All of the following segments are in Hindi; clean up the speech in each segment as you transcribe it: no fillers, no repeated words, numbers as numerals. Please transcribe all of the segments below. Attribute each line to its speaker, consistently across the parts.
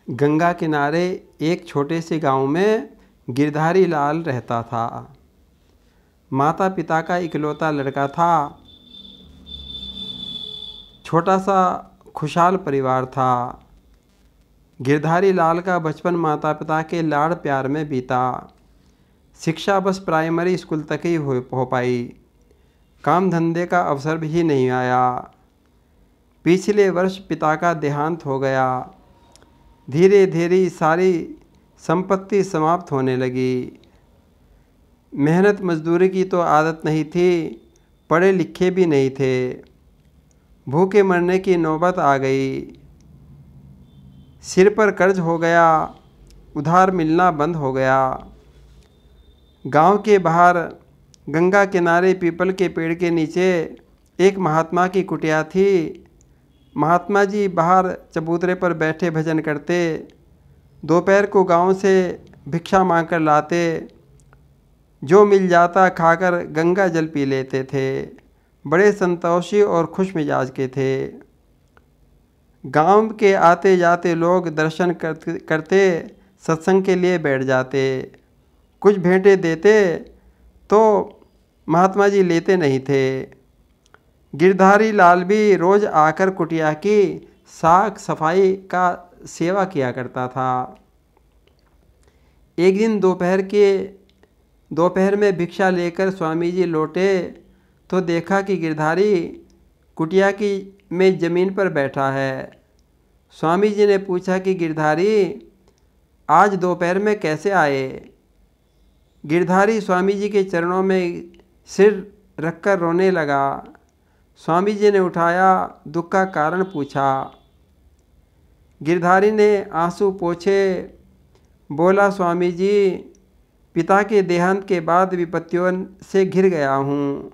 Speaker 1: गंगा किनारे एक छोटे से गांव में गिरधारी लाल रहता था। माता पिता का इकलौता लड़का था। छोटा सा खुशहाल परिवार था। गिरधारी लाल का बचपन माता पिता के लाड़ प्यार में बीता। शिक्षा बस प्राइमरी स्कूल तक ही हो पाई। काम धंधे का अवसर भी नहीं आया। पिछले वर्ष पिता का देहांत हो गया। धीरे धीरे सारी संपत्ति समाप्त होने लगी। मेहनत मजदूरी की तो आदत नहीं थी, पढ़े लिखे भी नहीं थे। भूखे मरने की नौबत आ गई। सिर पर कर्ज हो गया, उधार मिलना बंद हो गया। गांव के बाहर गंगा किनारे पीपल के पेड़ के नीचे एक महात्मा की कुटिया थी। महात्मा जी बाहर चबूतरे पर बैठे भजन करते। दोपहर को गांव से भिक्षा मांगकर लाते। जो मिल जाता खाकर गंगा जल पी लेते थे। बड़े संतोषी और खुश मिजाज के थे। गांव के आते जाते लोग दर्शन करते सत्संग के लिए बैठ जाते। कुछ भेंटें देते तो महात्मा जी लेते नहीं थे। गिरधारी लाल भी रोज़ आकर कुटिया की साफ सफाई का सेवा किया करता था। एक दिन दोपहर में भिक्षा लेकर स्वामी जी लौटे तो देखा कि गिरधारी कुटिया की में ज़मीन पर बैठा है। स्वामी जी ने पूछा कि गिरधारी आज दोपहर में कैसे आए। गिरधारी स्वामी जी के चरणों में सिर रखकर रोने लगा। स्वामी जी ने उठाया, दुख का कारण पूछा। गिरधारी ने आंसू पोंछे, बोला, स्वामी जी, पिता के देहांत के बाद विपत्तियों से घिर गया हूँ।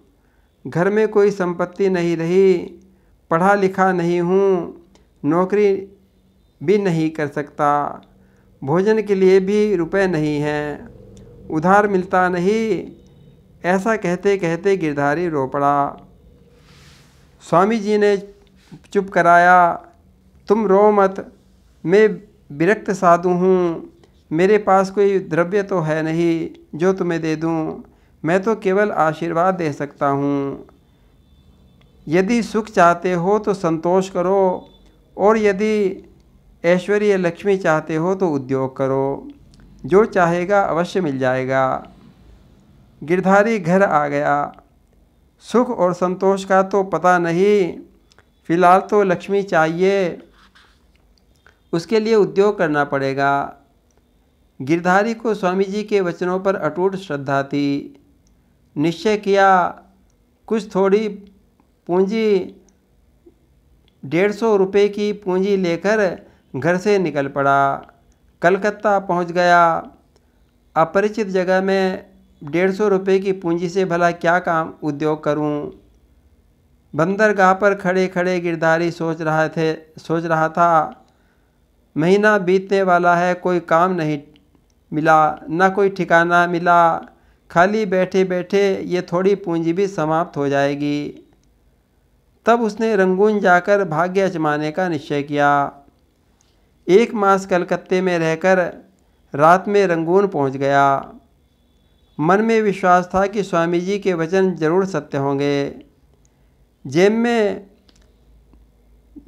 Speaker 1: घर में कोई संपत्ति नहीं रही, पढ़ा लिखा नहीं हूँ, नौकरी भी नहीं कर सकता, भोजन के लिए भी रुपए नहीं हैं, उधार मिलता नहीं। ऐसा कहते कहते गिरधारी रो पड़ा। स्वामी जी ने चुप कराया। तुम रो मत, मैं विरक्त साधु हूँ। मेरे पास कोई द्रव्य तो है नहीं जो तुम्हें दे दूँ। मैं तो केवल आशीर्वाद दे सकता हूँ। यदि सुख चाहते हो तो संतोष करो, और यदि ऐश्वर्य लक्ष्मी चाहते हो तो उद्योग करो। जो चाहेगा अवश्य मिल जाएगा। गिरधारी घर आ गया। सुख और संतोष का तो पता नहीं, फिलहाल तो लक्ष्मी चाहिए, उसके लिए उद्योग करना पड़ेगा। गिरधारी को स्वामी जी के वचनों पर अटूट श्रद्धा थी। निश्चय किया, कुछ थोड़ी पूंजी 150 रुपये की पूंजी लेकर घर से निकल पड़ा। कलकत्ता पहुंच गया। अपरिचित जगह में 150 रुपये की पूंजी से भला क्या काम उद्योग करूं। बंदरगाह पर खड़े खड़े गिरधारी सोच रहा था, महीना बीतने वाला है, कोई काम नहीं मिला, ना कोई ठिकाना मिला। खाली बैठे बैठे ये थोड़ी पूंजी भी समाप्त हो जाएगी। तब उसने रंगून जाकर भाग्य आजमाने का निश्चय किया। 1 मास कलकत्ते में रहकर रात में रंगून पहुंच गया। मन में विश्वास था कि स्वामी जी के वचन जरूर सत्य होंगे। जेब में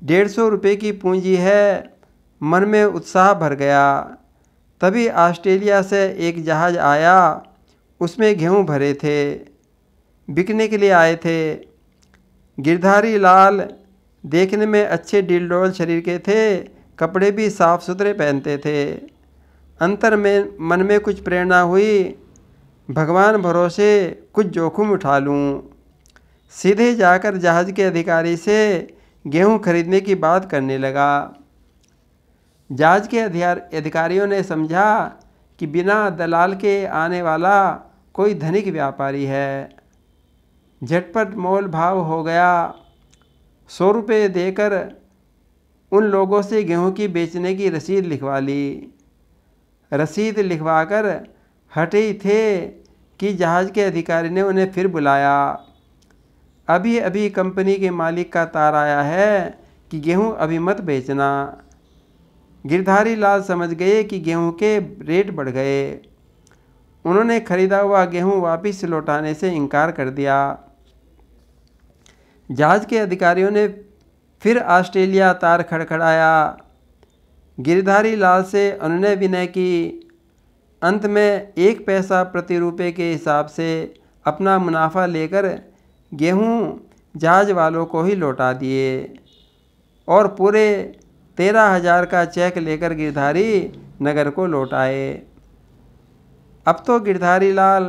Speaker 1: 150 रुपये की पूंजी है। मन में उत्साह भर गया। तभी ऑस्ट्रेलिया से एक जहाज़ आया। उसमें गेहूं भरे थे, बिकने के लिए आए थे। गिरधारी लाल देखने में अच्छे डिलडोल शरीर के थे, कपड़े भी साफ सुथरे पहनते थे। अंतर में मन में कुछ प्रेरणा हुई, भगवान भरोसे कुछ जोखिम उठा लूं। सीधे जाकर जहाज़ के अधिकारी से गेहूं खरीदने की बात करने लगा। जहाज़ के अधिकारियों ने समझा कि बिना दलाल के आने वाला कोई धनिक व्यापारी है। झटपट मोल भाव हो गया। 100 रुपये देकर उन लोगों से गेहूं की बेचने की रसीद लिखवा ली। रसीद लिखवाकर हटे ही थे कि जहाज़ के अधिकारी ने उन्हें फिर बुलाया। अभी अभी कंपनी के मालिक का तार आया है कि गेहूं अभी मत बेचना। गिरधारी लाल समझ गए कि गेहूं के रेट बढ़ गए। उन्होंने खरीदा हुआ गेहूं वापस लौटाने से इनकार कर दिया। जहाज के अधिकारियों ने फिर ऑस्ट्रेलिया तार खड़खड़ाया। गिरधारी लाल से अनुनय विनय की। अंत में 1 पैसा प्रति रुपये के हिसाब से अपना मुनाफा लेकर गेहूं जहाज वालों को ही लौटा दिए और पूरे 13,000 का चेक लेकर गिरधारी नगर को लौट आए। अब तो गिरधारी लाल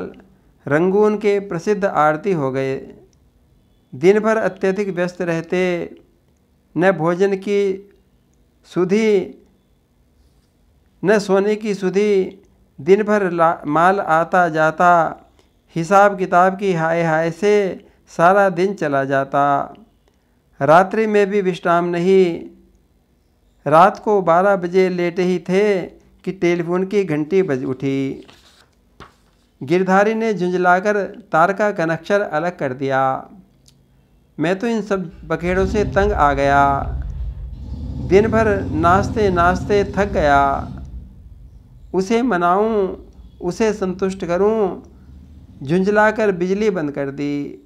Speaker 1: रंगून के प्रसिद्ध आड़ती हो गए। दिन भर अत्यधिक व्यस्त रहते, न भोजन की सुधि न सोने की सुधि। दिन भर माल आता जाता, हिसाब किताब की हाय हाय से सारा दिन चला जाता। रात्रि में भी विश्राम नहीं। रात को 12 बजे लेटे ही थे कि टेलीफोन की घंटी बज उठी। गिरधारी ने झुंझलाकर तार का कनेक्शन अलग कर दिया। मैं तो इन सब बखेड़ों से तंग आ गया। दिन भर नाचते नाचते थक गया। उसे मनाऊं, उसे संतुष्ट करूं, झुंझलाकर बिजली बंद कर दी।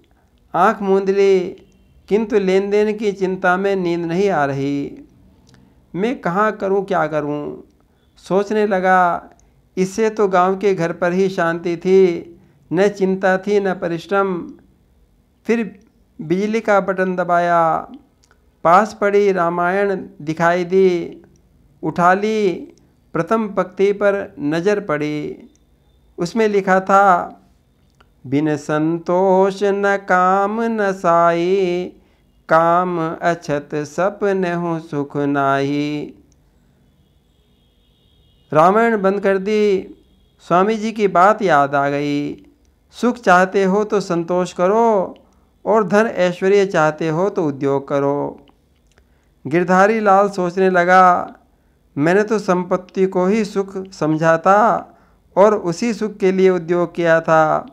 Speaker 1: आँख मूंद ली, किंतु लेन देन की चिंता में नींद नहीं आ रही। मैं कहाँ करूं, क्या करूं? सोचने लगा, इससे तो गांव के घर पर ही शांति थी। न चिंता थी न परिश्रम। फिर बिजली का बटन दबाया। पास पड़ी रामायण दिखाई दी। उठा ली। प्रथम पंक्ति पर नज़र पड़ी। उसमें लिखा था, बिन संतोष न काम न साई, काम अछत सपने हो सुख नाही। रामायण बंद कर दी। स्वामी जी की बात याद आ गई। सुख चाहते हो तो संतोष करो और धन ऐश्वर्य चाहते हो तो उद्योग करो। गिरधारी लाल सोचने लगा, मैंने तो संपत्ति को ही सुख समझा था और उसी सुख के लिए उद्योग किया था।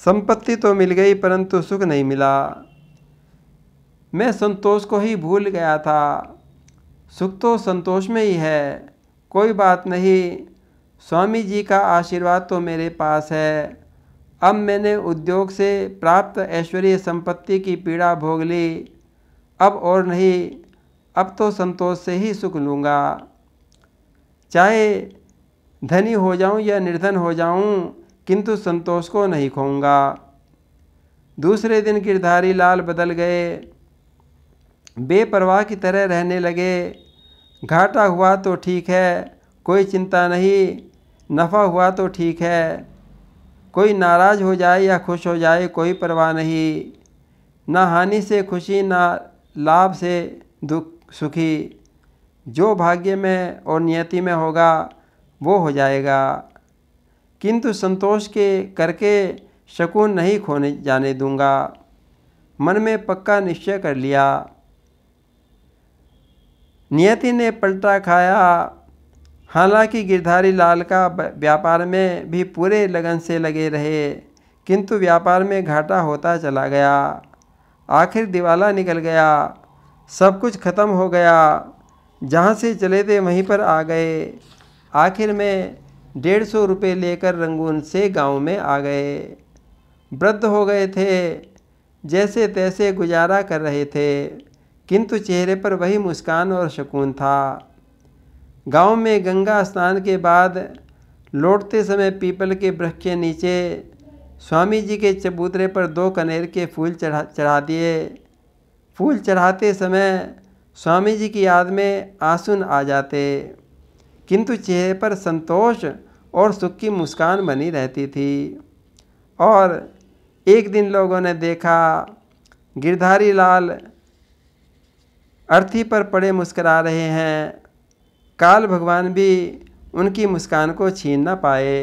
Speaker 1: संपत्ति तो मिल गई परंतु सुख नहीं मिला। मैं संतोष को ही भूल गया था। सुख तो संतोष में ही है। कोई बात नहीं, स्वामी जी का आशीर्वाद तो मेरे पास है। अब मैंने उद्योग से प्राप्त ऐश्वर्य संपत्ति की पीड़ा भोग ली। अब और नहीं, अब तो संतोष से ही सुख लूँगा। चाहे धनी हो जाऊं या निर्धन हो जाऊं, किंतु संतोष को नहीं खोऊंगा। दूसरे दिन गिरधारी लाल बदल गए। बेपरवाह की तरह रहने लगे। घाटा हुआ तो ठीक है, कोई चिंता नहीं। नफ़ा हुआ तो ठीक है, कोई नाराज़ हो जाए या खुश हो जाए कोई परवाह नहीं। ना हानि से खुशी, ना लाभ से दुख सुखी। जो भाग्य में और नियति में होगा वो हो जाएगा। किंतु संतोष के करके शकुन नहीं खोने जाने दूंगा। मन में पक्का निश्चय कर लिया। नियति ने पलटा खाया। हालांकि गिरधारी लाल का व्यापार में भी पूरे लगन से लगे रहे, किंतु व्यापार में घाटा होता चला गया। आखिर दिवाला निकल गया। सब कुछ खत्म हो गया। जहाँ से चले थे वहीं पर आ गए। आखिर में 150 रुपये लेकर रंगून से गांव में आ गए। वृद्ध हो गए थे, जैसे तैसे गुजारा कर रहे थे, किंतु चेहरे पर वही मुस्कान और सुकून था। गांव में गंगा स्नान के बाद लौटते समय पीपल के वृक्ष के नीचे स्वामी जी के चबूतरे पर 2 कनेर के फूल चढ़ा दिए। फूल चढ़ाते समय स्वामी जी की याद में आंसू आ जाते, किंतु चेहरे पर संतोष और सुख की मुस्कान बनी रहती थी। और एक दिन लोगों ने देखा, गिरधारी लाल अर्थी पर पड़े मुस्करा रहे हैं। काल भगवान भी उनकी मुस्कान को छीन न पाए।